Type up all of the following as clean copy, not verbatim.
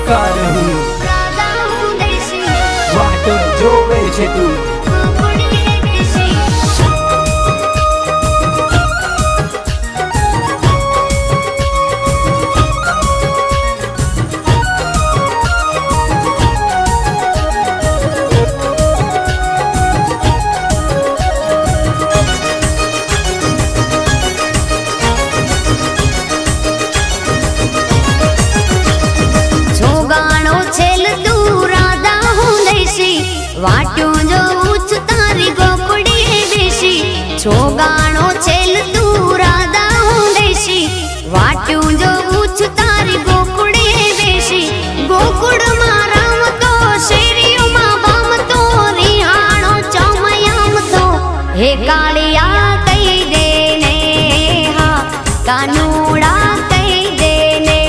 કલાકાર હું, વાટ જોવે છે તું. વાટ્યો જોઉં છું તારી ગોકુળીએ બેસી, છોગાણો છેલ તું રાધા હું દેશી. વાટ્યું જોઉં છું તારી ગોકુળીએ બેસી, ગોકુળમાં રમતો શેરીઓમાં ભમતો રિહાણો ચમયામતો. હે કાળિયા કહી દે ને હા, કાનુડા કહી દે ને.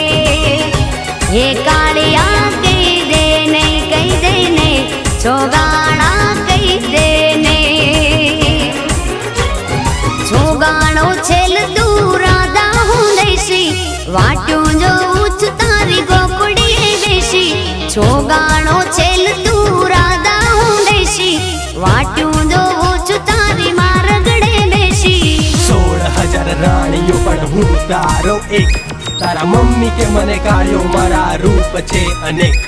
હે કાળિયા કહી દે ને, કહી દે ને, છોગાણા કહી દે ને. છોગાણો છેલ તું રાધા હું દેશી, વાટ્યું જોઉં છું તારી ગોકુળીએ બેસી. છોગાણો છેલ તું રાધા હું દેશી, વાટ્યું જોઉં છું તારી મારગડે બેસી. 16,000 રાણીઓ પણ હું તારો એક, તારા મમ્મી કે મને કાઢ્યો, મારા રૂપ છે અનેક.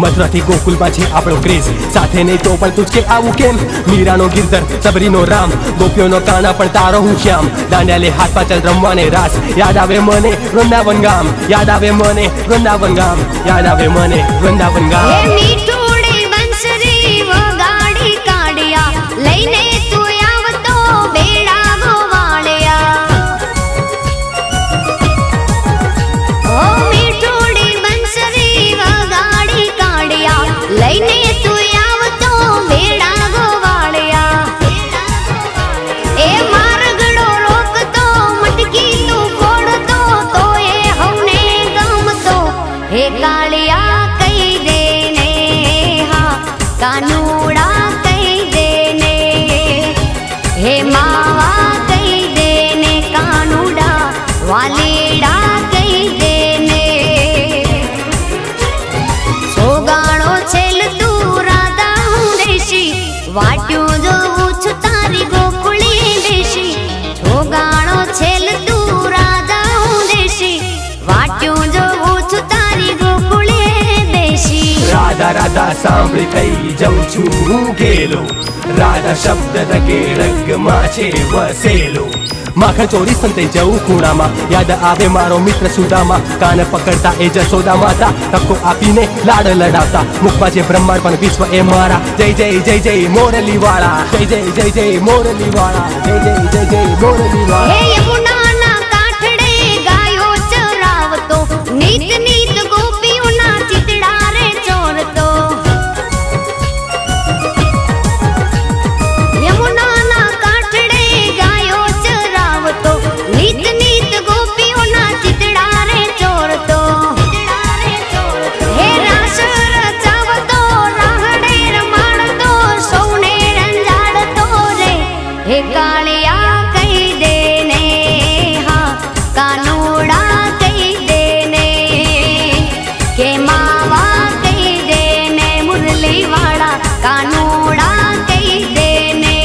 મથુરાથી ગોકુલમાં છે આપણો ક્રેઝ, સાથે નહીં તો પણ તુજ કે આવું કેમ. મીરાનો ગિરધર, સબરીનો રામ, ગોપીઓનો કાના પણ તારો હું શ્યામ. દાંડિયા લે હાથ પાછળ રમવાને રાસ, યાદ આવે મને વૃંદાવન ગામ, યાદ આવે મને વૃંદાવન ગામ, યાદ આવે મને વૃંદાવન ગામ. હે મીઠુડી બંસરી વગાડી કાઢિયા, લઈને તું આવતો બેડા ગોવાળિયા. ઓ મીઠુડી બંસરી વગાડી કાઢિયા, લઈને તું આવતો બેડા ગોવાળિયા. એ મારગડો રોકતો મટકી તું ફોડતો, તો એ હવને ગમતો. હે કાળિયા કહી દે ને હા, કાનુડા કહી દે ને. હે માવા કહી દે ને, કાનુડા વાલીડા કહી દે ને. છોગાણો છેલ તું રાધા હું દેશી, વાટ્યું જોઉં છું તારી ગોકુળીએ બેસી. છોગાણો છેલ તું રાધા હું દેશી, વાટ્યું જોઉં છું તારી ગોકુળીએ બેસી. રાધા રાધા સાંભળી થઈ જઉં છું હું ગેલો, રાધા શબ્દ રગે રગમાં છે વસેલો. માખણ ચોરી સંતાઈ જવું ખૂણામાં, યાદ આવે મારો મિત્ર સુદામા. કાન પકડતા એ જસોદા માતા, ધક્કો આપીને લાડ લડાવતા. મુખમાં છે બ્રહ્માંડ પણ વિશ્વ એ મારા. જય જય જય જય મોરલી વાળા, જય જય જય જય મોરલી વાળા, જય જય જય જય મોરલી હે વાળા. યમુનાના કાંઠડે ગાયો ચરાવતો, નીત નીત ગોપીઓના ચિતડા રે ચોરતો. યમુનાના કાંઠડે ગાયો ચરાવતો, નીત નીત ગોપીઓના ચિતડા રે ચોરતો. હે રાસ રચાવતો, રાહડે રમાડતો, સૌને રંજાડતો રે. હે કાળિયા કહી દે ને હા, કાનુડા કહી દે ને. કે માવા કહી દે ને, મુરલી વાળા કાનુડા કહી દે ને.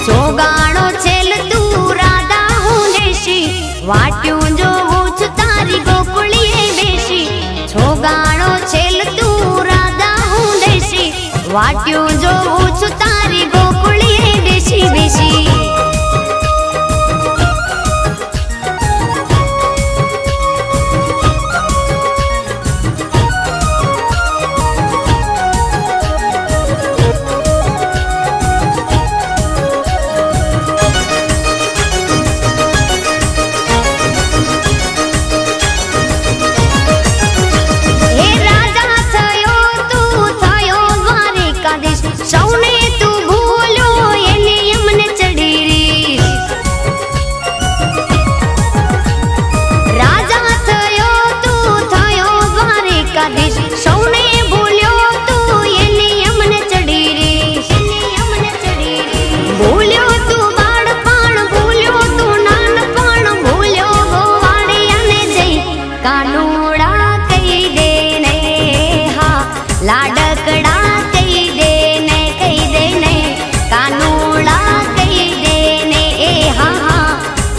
છોગાણો છેલ તું રાધા હું દેશી, વાટ્યું જોઉં છું તારી ગોકુળીએ બેસી. છોગાણો છેલ તું રાધા હું દેશી, વાટ્યું જોઉં છું તારી ગોકુળીએ બેસી બેસી. હે રાજા થયો તું થયો દ્વારિકાધીશ, સૌને તું ભૂલ્યો એની અમને ચડી કાનુડા કહી દે ને હા લાડકડા કહી દે ને કાનુડા કહી દે ને એ હા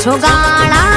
છોગાણા